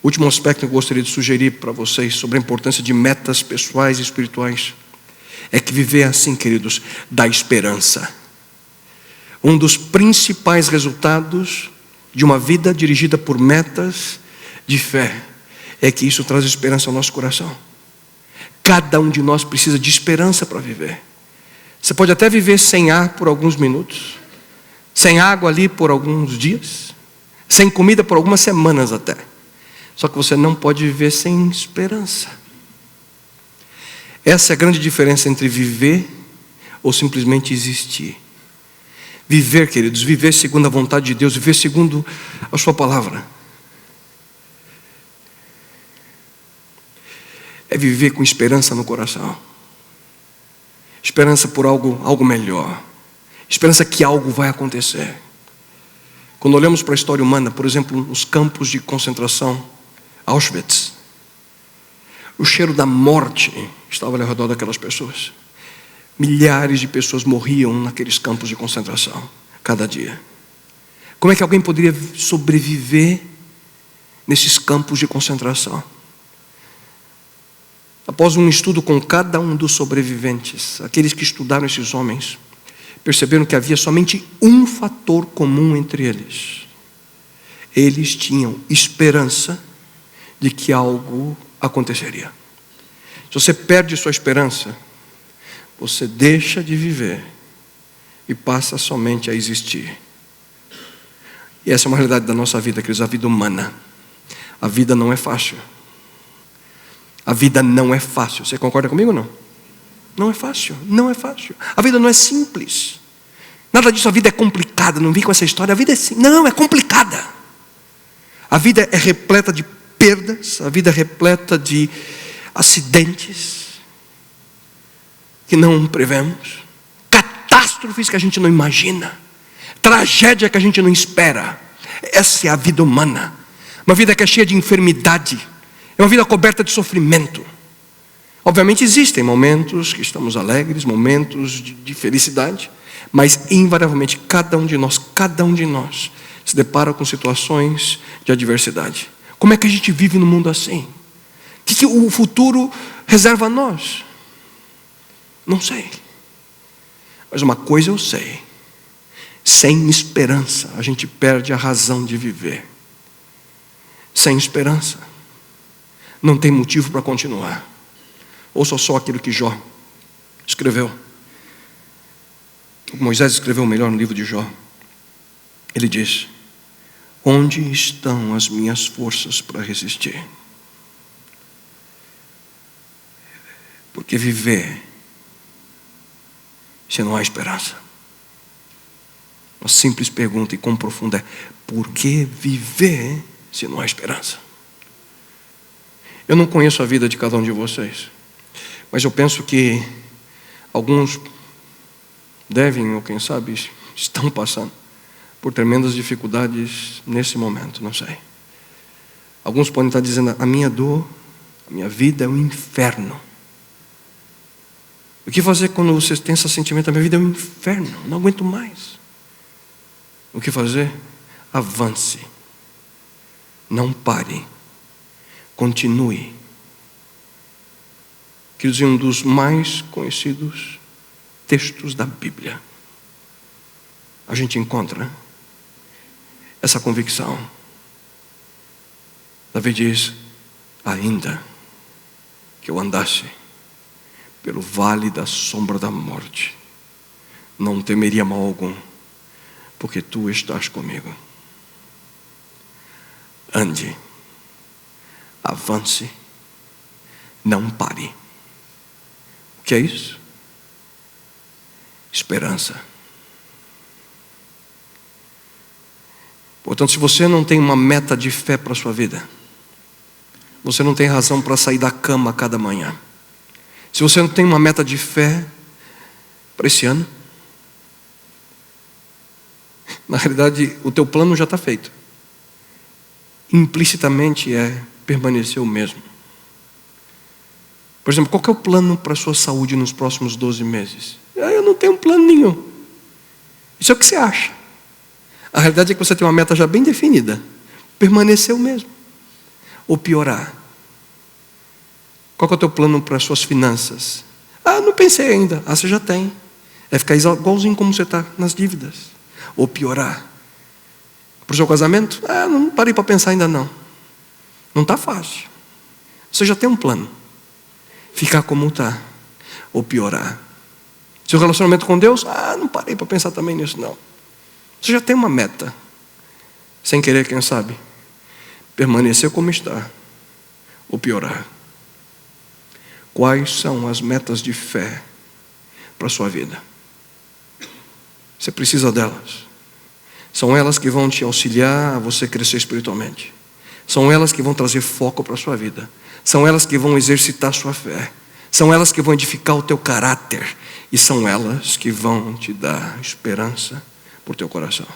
o último aspecto que eu gostaria de sugerir para vocês sobre a importância de metas pessoais e espirituais é que viver assim, queridos, dá esperança. Um dos principais resultados de uma vida dirigida por metas de fé é que isso traz esperança ao nosso coração. Cada um de nós precisa de esperança para viver. Você pode até viver sem ar por alguns minutos, sem água ali por alguns dias, sem comida por algumas semanas até. Só que você não pode viver sem esperança. Essa é a grande diferença entre viver ou simplesmente existir. Viver, queridos, viver segundo a vontade de Deus, viver segundo a sua palavra, é viver com esperança no coração. Esperança por algo melhor. Esperança que algo vai acontecer. Quando olhamos para a história humana, por exemplo, nos campos de concentração, Auschwitz, o cheiro da morte estava ao redor daquelas pessoas. Milhares de pessoas morriam naqueles campos de concentração, cada dia. Como é que alguém poderia sobreviver nesses campos de concentração? Após um estudo com cada um dos sobreviventes, aqueles que estudaram esses homens, perceberam que havia somente um fator comum entre eles. Eles tinham esperança de que algo aconteceria. Se você perde sua esperança, você deixa de viver e passa somente a existir. E essa é uma realidade da nossa vida, queridos, a vida humana. A vida não é fácil. A vida não é fácil. Você concorda comigo ou não? Não é fácil, não é fácil. A vida não é simples. Nada disso, a vida é complicada. Não vem com essa história, a vida é simples. Não, é complicada. A vida é repleta de perdas, a vida é repleta de acidentes que não prevemos, catástrofes que a gente não imagina, tragédia que a gente não espera. Essa é a vida humana. Uma vida que é cheia de enfermidade, é uma vida coberta de sofrimento. Obviamente existem momentos que estamos alegres, momentos de felicidade, mas invariavelmente cada um de nós se depara com situações de adversidade. Como é que a gente vive no mundo assim? O que o futuro reserva a nós? Não sei. Mas uma coisa eu sei: Sem esperança, a gente perde a razão de viver. Sem esperança, não tem motivo para continuar. Ouça só aquilo que Jó escreveu. Moisés escreveu melhor no livro de Jó. Ele diz: onde estão as minhas forças para resistir? Porque viver, se não há esperança. Uma simples pergunta e quão profunda é: por que viver se não há esperança? Eu não conheço a vida de cada um de vocês, mas eu penso que alguns devem, ou quem sabe, estão passando por tremendas dificuldades nesse momento, não sei. Alguns podem estar dizendo: a minha dor, a minha vida é um inferno. O que fazer quando você tem esse sentimento? A minha vida é um inferno, não aguento mais. O que fazer? Avance. Não pare. Continue. Quer dizer, um dos mais conhecidos textos da Bíblia, a gente encontra essa convicção. Davi diz: ainda que eu andasse pelo vale da sombra da morte, não temeria mal algum, porque tu estás comigo. Ande, avance, não pare. O que é isso? Esperança. Portanto, se você não tem uma meta de fé para a sua vida, você não tem razão para sair da cama cada manhã. Se você não tem uma meta de fé para esse ano, na realidade o teu plano já está feito. Implicitamente é permanecer o mesmo. Por exemplo, qual que é o plano para a sua saúde nos próximos 12 meses? Eu não tenho um plano nenhum. Isso é o que você acha. A realidade é que você tem uma meta já bem definida: permanecer o mesmo ou piorar. Qual que é o teu plano para as suas finanças? Não pensei ainda. Você já tem. É ficar igualzinho como você está nas dívidas. Ou piorar. Para o seu casamento? Não parei para pensar ainda não. Não está fácil. Você já tem um plano. Ficar como está. Ou piorar. Seu relacionamento com Deus? Não parei para pensar também nisso não. Você já tem uma meta. Sem querer, quem sabe, permanecer como está. Ou piorar. Quais são as metas de fé para a sua vida? Você precisa delas. São elas que vão te auxiliar a você crescer espiritualmente. São elas que vão trazer foco para a sua vida. São elas que vão exercitar a sua fé. São elas que vão edificar o teu caráter. E são elas que vão te dar esperança por teu coração.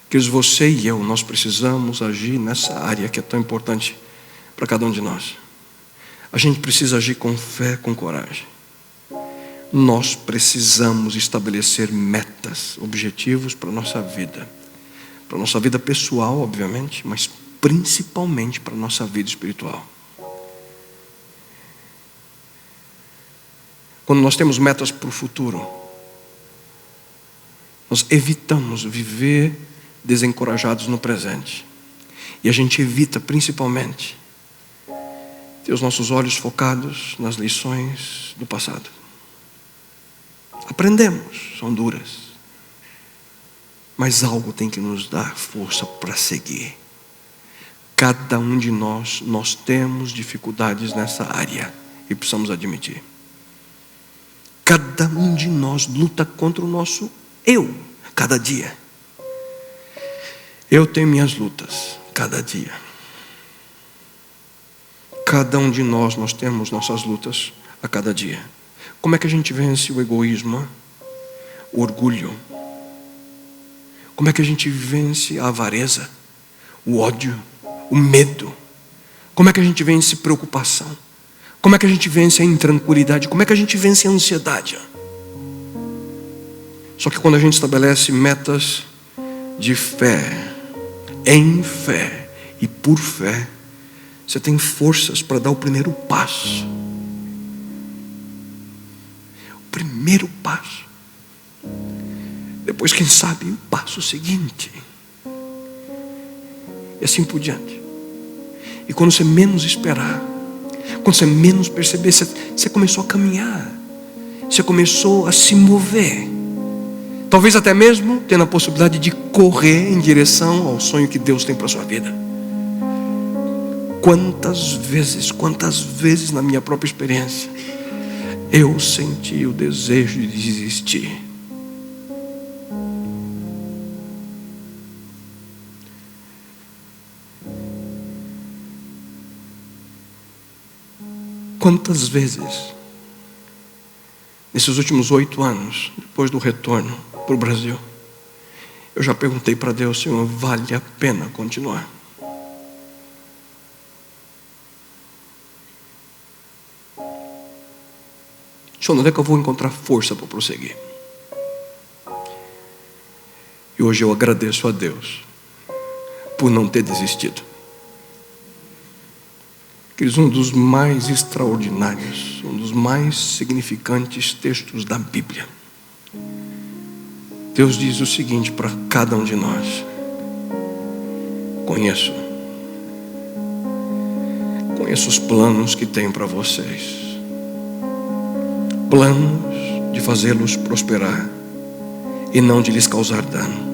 Que você e eu, nós precisamos agir nessa área que é tão importante para cada um de nós. A gente precisa agir com fé, com coragem. Nós precisamos estabelecer metas, objetivos para a nossa vida. Para a nossa vida pessoal, obviamente, mas principalmente para a nossa vida espiritual. Quando nós temos metas para o futuro, nós evitamos viver desencorajados no presente. E a gente evita, principalmente, ter os nossos olhos focados nas lições do passado. Aprendemos, são duras. Mas algo tem que nos dar força para seguir. Cada um de nós temos dificuldades nessa área e precisamos admitir. Cada um de nós luta contra o nosso eu, cada dia. Eu tenho minhas lutas, cada dia. Cada um de nós temos nossas lutas a cada dia. Como é que a gente vence o egoísmo, o orgulho? Como é que a gente vence a avareza, o ódio, o medo? Como é que a gente vence a preocupação? Como é que a gente vence a intranquilidade? Como é que a gente vence a ansiedade? Só que quando a gente estabelece metas de fé, em fé e por fé, você tem forças para dar o primeiro passo. primeiro passo. Depois, quem sabe, o passo seguinte. E assim por diante. E quando você menos esperar, quando você menos perceber, você começou a caminhar. Você começou a se mover. Talvez até mesmo tendo a possibilidade de correr em direção ao sonho que Deus tem para a sua vida. Quantas vezes na minha própria experiência eu senti o desejo de desistir. Quantas vezes, nesses últimos 8 anos, depois do retorno para o Brasil, eu já perguntei para Deus: Senhor, vale a pena continuar? Senhor, onde é que eu vou encontrar força para prosseguir? E hoje eu agradeço a Deus por não ter desistido. Queridos, um dos mais extraordinários, um dos mais significantes textos da Bíblia. Deus diz o seguinte para cada um de nós: conheço os planos que tenho para vocês. Planos de fazê-los prosperar e não de lhes causar dano.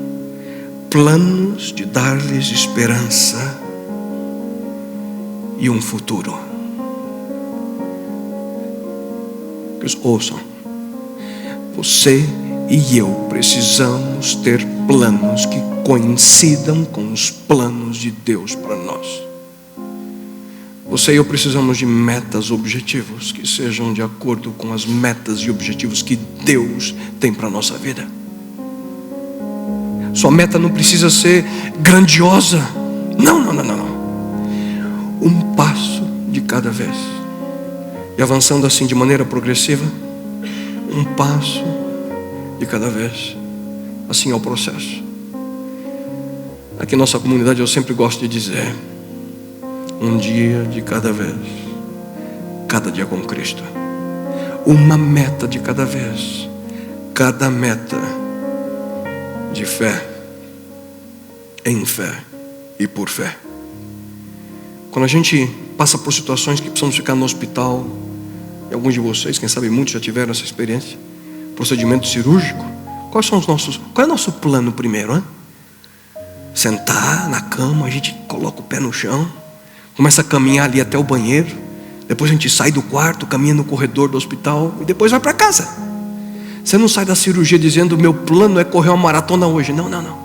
Planos de dar-lhes esperança e um futuro. Ouçam, você e eu precisamos ter planos que coincidam com os planos de Deus para nós. Você e eu precisamos de metas, objetivos que sejam de acordo com as metas e objetivos que Deus tem para a nossa vida. Sua meta não precisa ser grandiosa. Não. Um passo de cada vez. E avançando assim de maneira progressiva, um passo de cada vez. Assim é o processo. Aqui em nossa comunidade eu sempre gosto de dizer: um dia de cada vez, cada dia com Cristo. Uma meta de cada vez, cada meta de fé, em fé e por fé. Quando a gente passa por situações que precisamos ficar no hospital, e alguns de vocês, quem sabe muitos já tiveram essa experiência, procedimento cirúrgico, qual é o nosso plano primeiro, hein? Sentar na cama, a gente coloca o pé no chão, começa a caminhar ali até o banheiro, depois a gente sai do quarto, caminha no corredor do hospital e depois vai para casa. Você não sai da cirurgia dizendo: meu plano é correr uma maratona hoje. Não.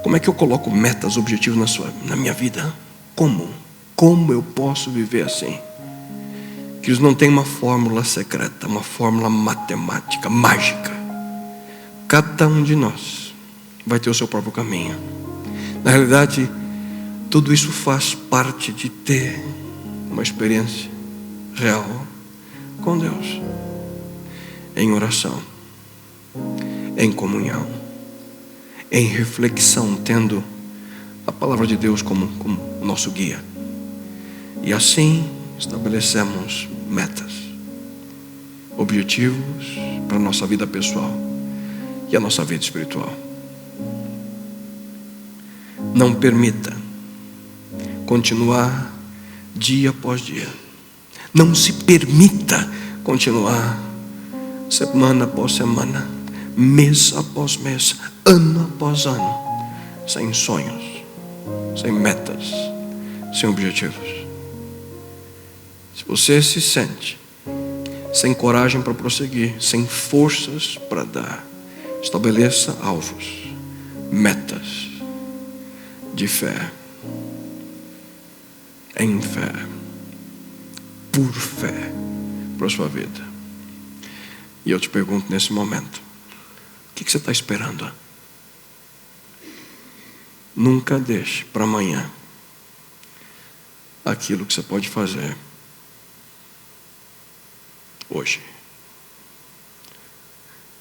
Como é que eu coloco metas, objetivos na minha vida? Como eu posso viver assim? Que eles não têm uma fórmula secreta, uma fórmula matemática, mágica. Cada um de nós vai ter o seu próprio caminho. Na realidade, tudo isso faz parte de ter uma experiência real com Deus, em oração, em comunhão, em reflexão, tendo a palavra de Deus como nosso guia. E assim estabelecemos metas, objetivos para a nossa vida pessoal e a nossa vida espiritual. Não permita continuar dia após dia. Não se permita continuar semana após semana, mês após mês, ano após ano, sem sonhos, sem metas, sem objetivos. Se você se sente sem coragem para prosseguir, sem forças para dar, estabeleça alvos, metas de fé, em fé, por fé, para a sua vida. E eu te pergunto nesse momento: o que você está esperando? Nunca deixe para amanhã aquilo que você pode fazer hoje.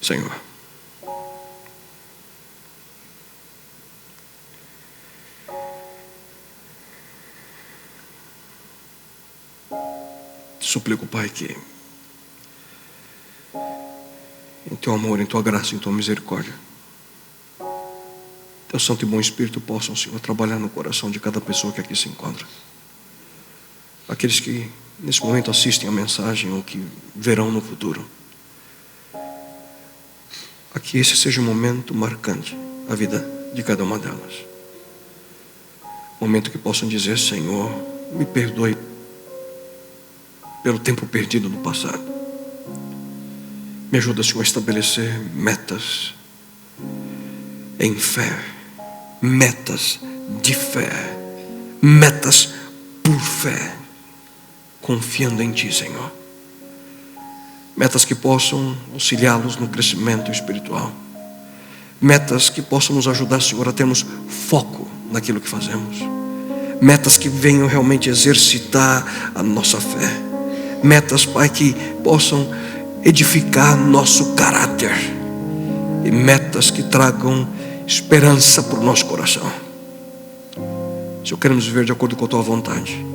Senhor, Suplico, Pai, que em Teu amor, em Tua graça, em Tua misericórdia, Teu Santo e Bom Espírito possam, Senhor, trabalhar no coração de cada pessoa que aqui se encontra. Aqueles que nesse momento assistem a mensagem ou que verão no futuro. Que esse seja um momento marcante na vida de cada uma delas. Momento que possam dizer: Senhor, me perdoe pelo tempo perdido no passado. Me ajuda, Senhor, a estabelecer metas em fé, metas de fé, metas por fé, confiando em Ti, Senhor. Metas que possam auxiliá-los no crescimento espiritual. Metas que possam nos ajudar, Senhor, a termos foco naquilo que fazemos. Metas que venham realmente exercitar a nossa fé. Metas, Pai, que possam edificar nosso caráter. E metas que tragam esperança para o nosso coração. Senhor, queremos viver de acordo com a Tua vontade.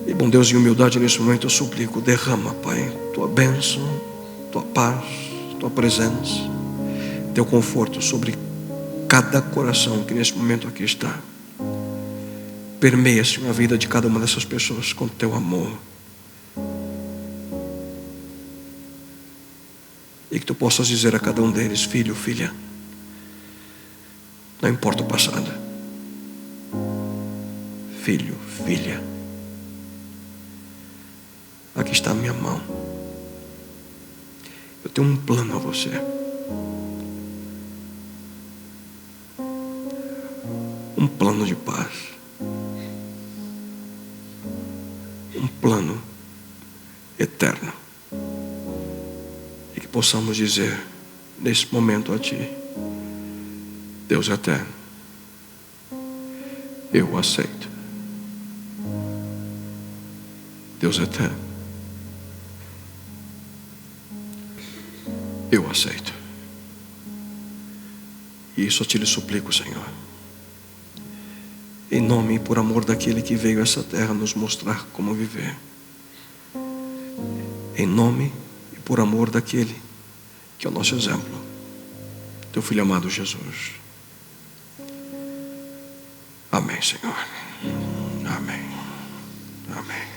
E, bom Deus, em humildade nesse momento eu suplico: derrama, Pai, Tua bênção, Tua paz, Tua presença, Teu conforto sobre cada coração que nesse momento aqui está. Permeia, Senhor, a vida de cada uma dessas pessoas com Teu amor. E que Tu possas dizer a cada um deles: filho, filha, não importa o passado. Filho, filha, aqui está a minha mão. Eu tenho um plano a você. Um plano de paz. Um plano eterno. E que possamos dizer nesse momento a Ti: Deus eterno, eu aceito. Deus eterno, eu aceito. E isso eu Te lhe suplico, Senhor, em nome e por amor daquele que veio a essa terra nos mostrar como viver. Em nome e por amor daquele que é o nosso exemplo, Teu Filho amado Jesus. Amém, Senhor. Amém. Amém.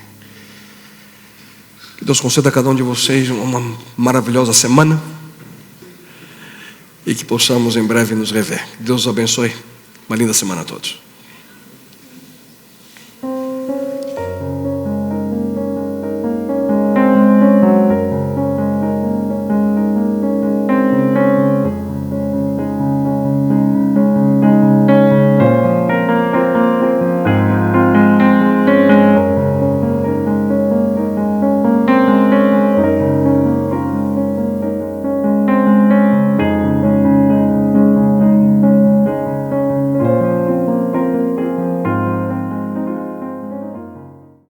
Que Deus conceda a cada um de vocês uma maravilhosa semana e que possamos em breve nos rever. Deus os abençoe. Uma linda semana a todos.